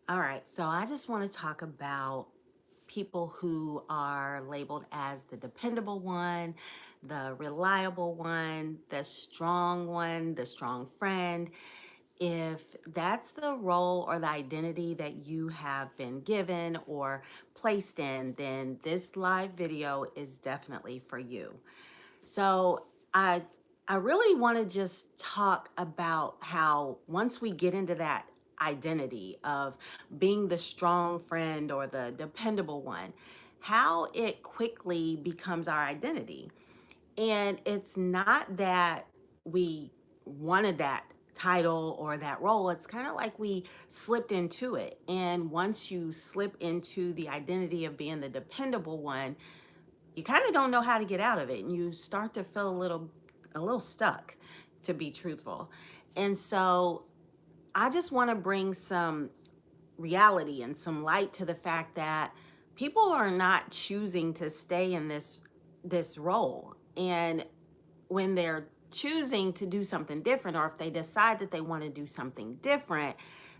All right, so I just want to talk about people who are labeled as the dependable one, the reliable one, the strong friend. If that's the role or the identity that you have been given or placed in, then this live video is definitely for you. So I I really want to just talk about how once we get into that identity of being the strong friend or the dependable one, how it quickly becomes our identity. And it's not that we wanted that title or that role. It's kind of like we slipped into it. And once you slip into the identity of being the dependable one, you kind of don't know how to get out of it, and you start to feel a little stuck, to be truthful. And so I just want to bring some reality and some light to the fact that people are not choosing to stay in this role. And when they're choosing to do something different, or if they decide that they want to do something different,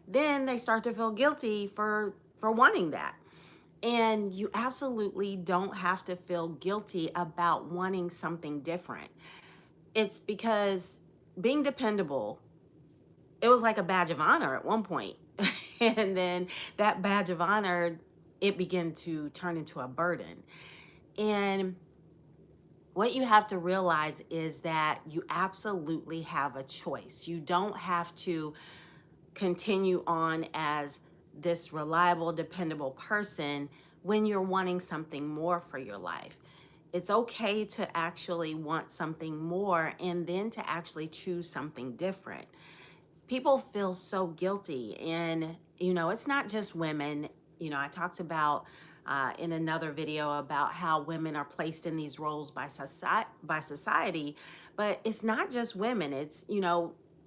then they start to feel guilty for wanting that. And you absolutely don't have to feel guilty about wanting something different. It's because being dependable, it was like a badge of honor at one point. And then that badge of honor, it began to turn into a burden. And what you have to realize is that you absolutely have a choice. You don't have to continue on as this reliable, dependable person when you're wanting something more for your life. It's okay to actually want something more and then to actually choose something different. People feel so guilty, and it's not just women. I talked about in another video about how women are placed in these roles by society, but it's not just women. It's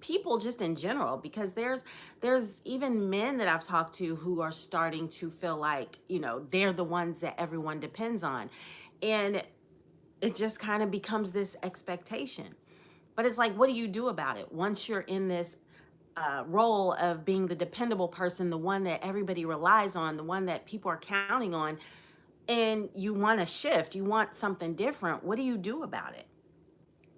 people just in general, because there's even men that I've talked to who are starting to feel like they're the ones that everyone depends on, and it just kind of becomes this expectation. But it's like, what do you do about it once you're in this role of being the dependable person, the one that everybody relies on, the one that people are counting on, and you want to shift, you want something different? What do you do about it?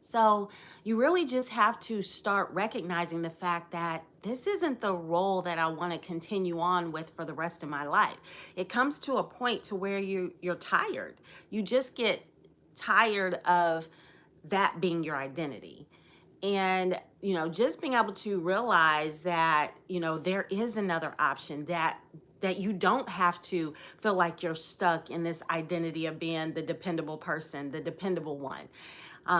So you really just have to start recognizing the fact that this isn't the role that I want to continue on with for the rest of my life. It comes to a point to where you're tired. You just get tired of that being your identity. And just being able to realize that there is another option, that you don't have to feel like you're stuck in this identity of being the dependable person, the dependable one.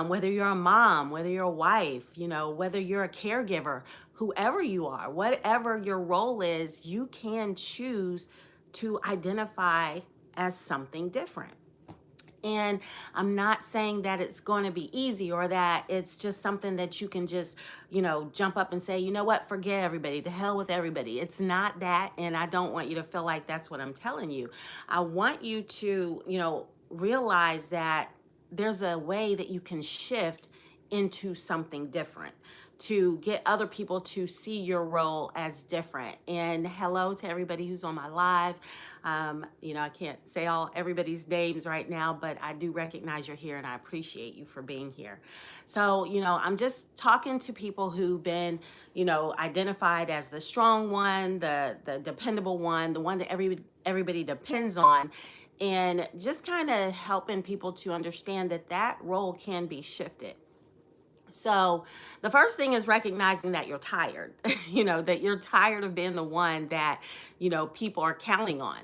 Whether you're a mom, whether you're a wife, whether you're a caregiver, whoever you are, whatever your role is, you can choose to identify as something different. And I'm not saying that it's going to be easy, or that it's just something that you can just, jump up and say, you know what, forget everybody, to hell with everybody. It's not that. And I don't want you to feel like that's what I'm telling you. I want you to, realize that there's a way that you can shift into something different, to get other people to see your role as different. And hello to everybody who's on my live. I can't say everybody's names right now, but I do recognize you're here, and I appreciate you for being here. So, I'm just talking to people who've been, identified as the strong one, the dependable one, the one that everybody depends on, and just kind of helping people to understand that that role can be shifted. So the first thing is recognizing that you're tired, that you're tired of being the one that, people are counting on.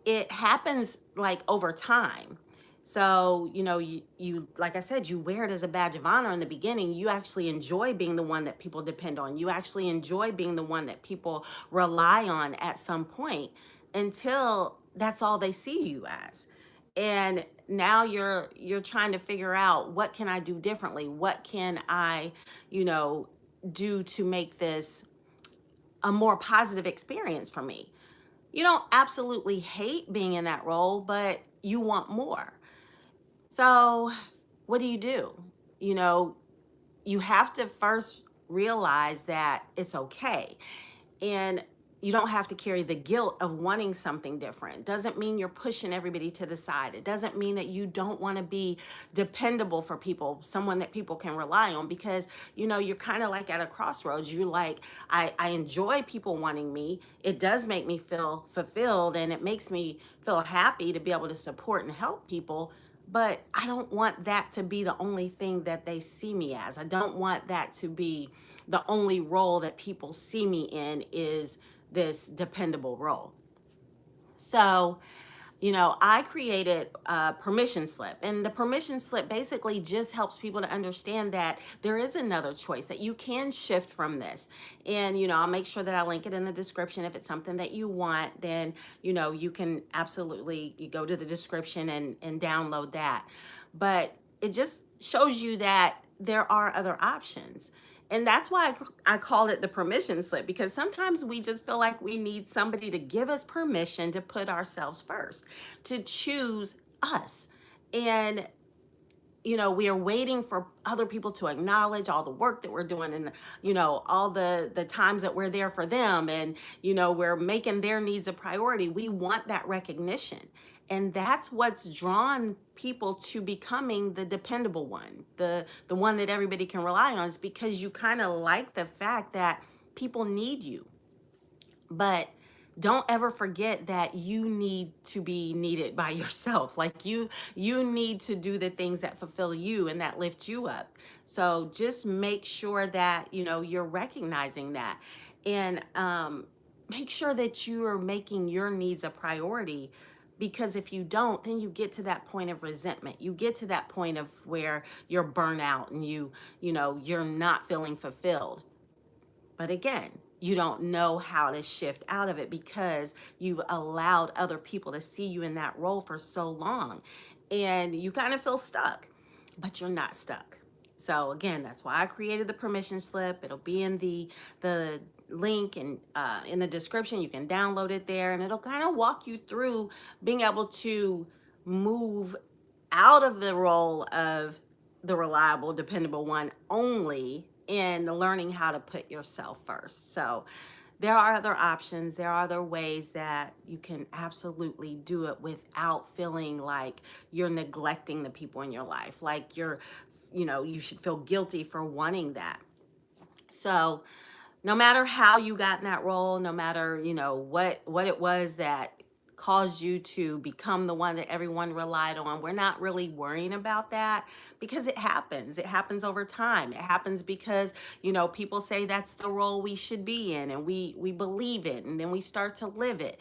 It happens like over time. So, you, like I said, you wear it as a badge of honor in the beginning. You actually enjoy being the one that people depend on. You actually enjoy being the one that people rely on at some point, until that's all they see you as. And now you're trying to figure out, what can I do differently? What can I, you know, do to make this a more positive experience for me? You don't absolutely hate being in that role, but you want more. So, what do? You know, you have to first realize that it's okay. And you don't have to carry the guilt of wanting something different. Doesn't mean you're pushing everybody to the side. It doesn't mean that you don't want to be dependable for people, someone that people can rely on, because you're kind of like at a crossroads. You like, I enjoy people wanting me. It does make me feel fulfilled, and it makes me feel happy to be able to support and help people. But I don't want that to be the only thing that they see me as. I don't want that to be the only role that people see me in, is this dependable role. So, I created a permission slip, and the permission slip basically just helps people to understand that there is another choice, that you can shift from this. And, I'll make sure that I link it in the description. If it's something that you want, then, you can absolutely, you go to the description and download that. But it just shows you that there are other options. And that's why I called it the permission slip, because sometimes we just feel like we need somebody to give us permission to put ourselves first, to choose us. And we are waiting for other people to acknowledge all the work that we're doing, and all the times that we're there for them, and we're making their needs a priority. We want that recognition, and that's what's drawn people to becoming the dependable one, the one that everybody can rely on, is because you kind of like the fact that people need you. But don't ever forget that you need to be needed by yourself. Like, you need to do the things that fulfill you and that lift you up. So just make sure that you're recognizing that, and make sure that you are making your needs a priority. Because if you don't, then you get to that point of resentment. You get to that point of where you're burnout, and you're not feeling fulfilled. But again, you don't know how to shift out of it, because you've allowed other people to see you in that role for so long, and you kind of feel stuck, but you're not stuck. So again, that's why I created the permission slip. It'll be in the link and in the description. You can download it there, and it'll kind of walk you through being able to move out of the role of the reliable, dependable one only, in learning how to put yourself first. So there are other options. There are other ways that you can absolutely do it without feeling like you're neglecting the people in your life, like you should feel guilty for wanting that. So no matter how you got in that role, no matter, what it was that caused you to become the one that everyone relied on, we're not really worrying about that, because it happens. It happens over time. It happens because, people say that's the role we should be in, and we believe it, and then we start to live it.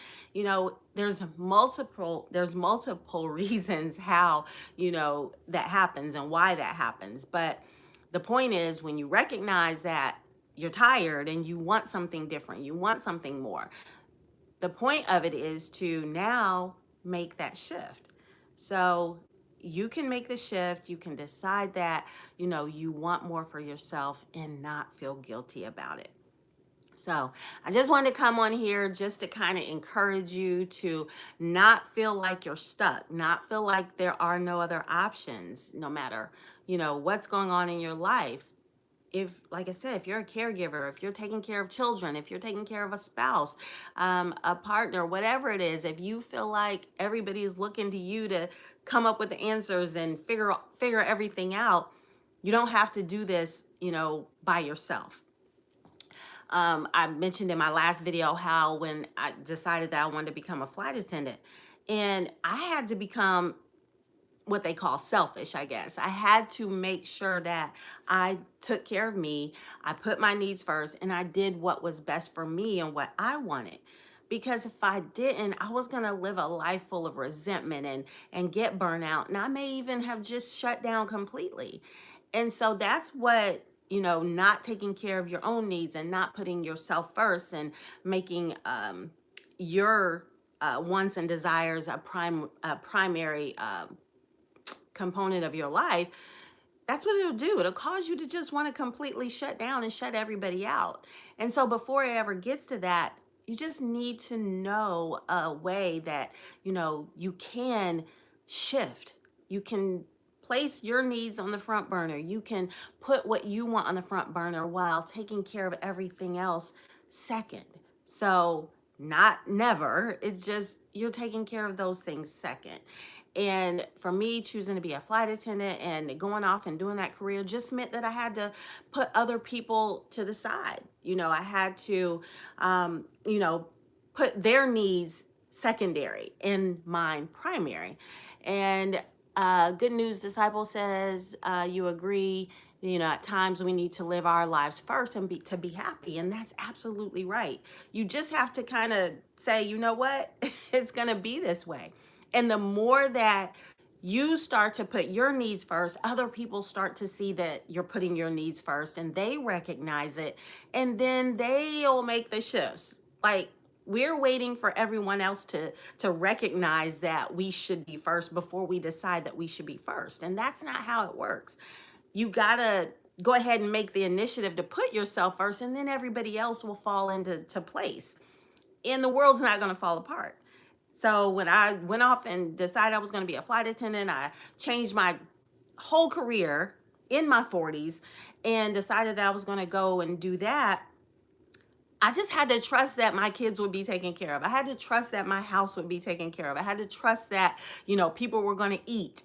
There's multiple reasons how, that happens and why that happens. But the point is, when you recognize that you're tired and you want something different, you want something more, the point of it is to now make that shift. So you can make the shift. You can decide that, you want more for yourself, and not feel guilty about it. So I just wanted to come on here just to kind of encourage you to not feel like you're stuck, not feel like there are no other options, no matter, what's going on in your life. If, like I said, if you're a caregiver, if you're taking care of children, if you're taking care of a spouse, a partner, whatever it is, if you feel like everybody is looking to you to come up with the answers and figure everything out, you don't have to do this, by yourself. I mentioned in my last video how when I decided that I wanted to become a flight attendant, and I had to become what they call selfish, I guess. I had to make sure that I took care of me, I put my needs first, and I did what was best for me and what I wanted. Because if I didn't, I was going to live a life full of resentment and get burnout, and I may even have just shut down completely. And so that's what, not taking care of your own needs and not putting yourself first, and making your wants and desires a primary component of your life. That's what it'll do. It'll cause you to just want to completely shut down and shut everybody out. And so before it ever gets to that, you just need to know a way that, you can shift. You can place your needs on the front burner. You can put what you want on the front burner while taking care of everything else second. So, not never, it's just you're taking care of those things second. And for me, choosing to be a flight attendant and going off and doing that career just meant that I had to put other people to the side. I had to, put their needs secondary and mine primary. And Good News Disciple says, you agree, at times we need to live our lives first and be happy. And that's absolutely right. You just have to kind of say, you know what, it's going to be this way. And the more that you start to put your needs first, other people start to see that you're putting your needs first and they recognize it. And then they'll make the shifts. Like, we're waiting for everyone else to recognize that we should be first before we decide that we should be first. And that's not how it works. You gotta go ahead and make the initiative to put yourself first, and then everybody else will fall into place. And the world's not gonna fall apart. So when I went off and decided I was gonna be a flight attendant, I changed my whole career in my 40s and decided that I was gonna go and do that. I just had to trust that my kids would be taken care of. I had to trust that my house would be taken care of. I had to trust that, people were going to eat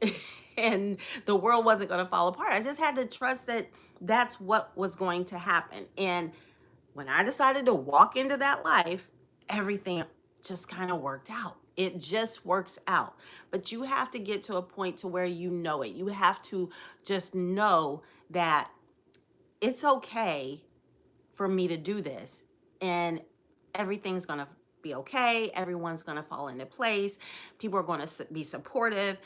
and the world wasn't going to fall apart. I just had to trust that that's what was going to happen. And when I decided to walk into that life, everything just kind of worked out. It just works out. But you have to get to a point to where you know it. You have to just know that it's okay for me to do this, and everything's going to be okay. Everyone's going to fall into place. People are going to be supportive.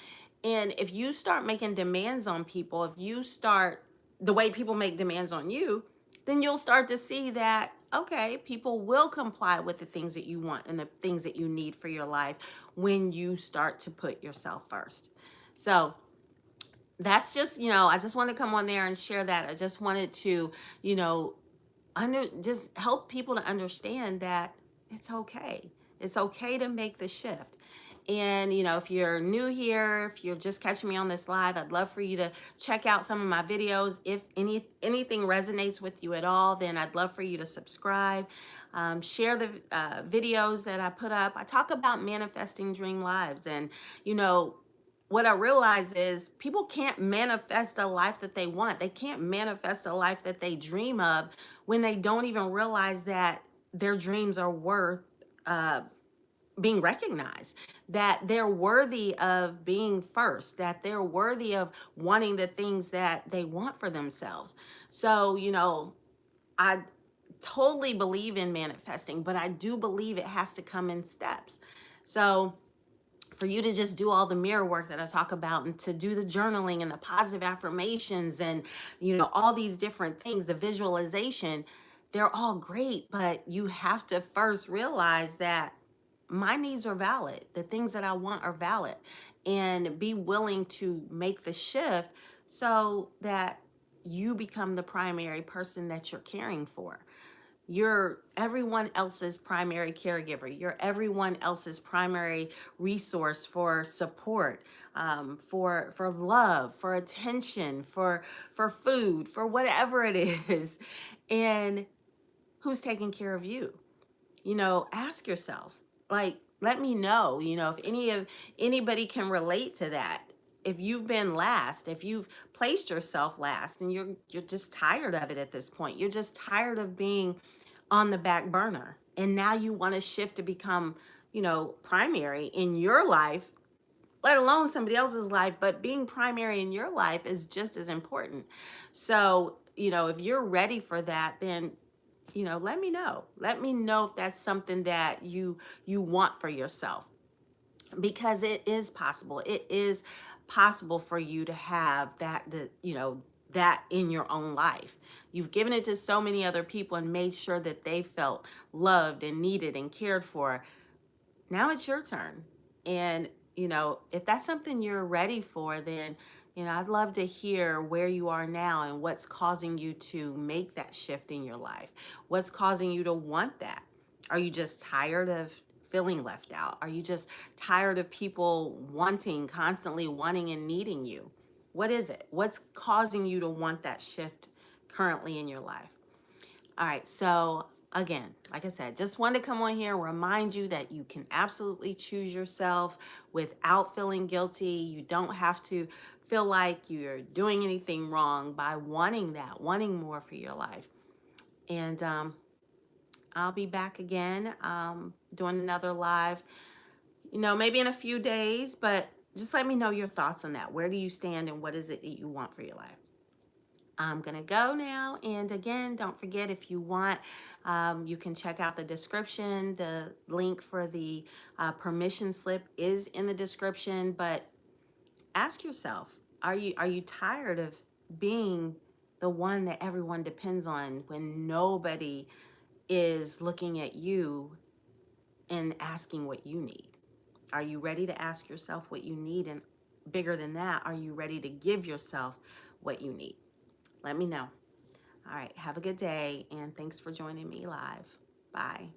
And if you start making demands on people, if you start the way people make demands on you, then you'll start to see that, okay, people will comply with the things that you want and the things that you need for your life when you start to put yourself first. So that's just, I just want to come on there and share that. I just wanted to, you know, just help people to understand that it's okay. It's okay to make the shift. And if you're new here, if you're just catching me on this live, I'd love for you to check out some of my videos. If anything resonates with you at all, then I'd love for you to subscribe. Share the videos that I put up. I talk about manifesting dream lives, and what I realize is people can't manifest a life that they want. They can't manifest a life that they dream of when they don't even realize that their dreams are worth being recognized, that they're worthy of being first, that they're worthy of wanting the things that they want for themselves. So, I totally believe in manifesting, but I do believe it has to come in steps. So, for you to just do all the mirror work that I talk about, and to do the journaling and the positive affirmations and all these different things, the visualization, they're all great, but you have to first realize that my needs are valid. The things that I want are valid, and be willing to make the shift so that you become the primary person that you're caring for. You're everyone else's primary caregiver. You're everyone else's primary resource for support, for love, for attention, for food, for whatever it is. And who's taking care of you? Ask yourself. Like, let me know. If anybody can relate to that. If you've been last, if you've placed yourself last, and you're just tired of it at this point. You're just tired of being on the back burner. And now you want to shift to become, primary in your life, let alone somebody else's life, but being primary in your life is just as important. So, if you're ready for that, then let me know. Let me know if that's something that you want for yourself, because it is possible. It is possible for you to have that in your own life. You've given it to so many other people and made sure that they felt loved and needed and cared for. Now it's your turn. And, if that's something you're ready for, then, I'd love to hear where you are now and what's causing you to make that shift in your life. What's causing you to want that? Are you just tired of feeling left out? Are you just tired of people constantly wanting and needing you? What is it? What's causing you to want that shift currently in your life? All right, so again, like I said, just wanted to come on here, remind you that you can absolutely choose yourself without feeling guilty. You don't have to feel like you're doing anything wrong by wanting that, wanting more for your life. And I'll be back again doing another live, maybe in a few days, but just let me know your thoughts on that. Where do you stand and what is it that you want for your life? I'm gonna go now, and again, don't forget, if you want, you can check out the description. The link for the permission slip is in the description, but ask yourself, are you tired of being the one that everyone depends on when nobody is looking at you and asking what you need? Are you ready to ask yourself what you need? And bigger than that, are you ready to give yourself what you need? Let me know. All right, have a good day, and thanks for joining me live. Bye.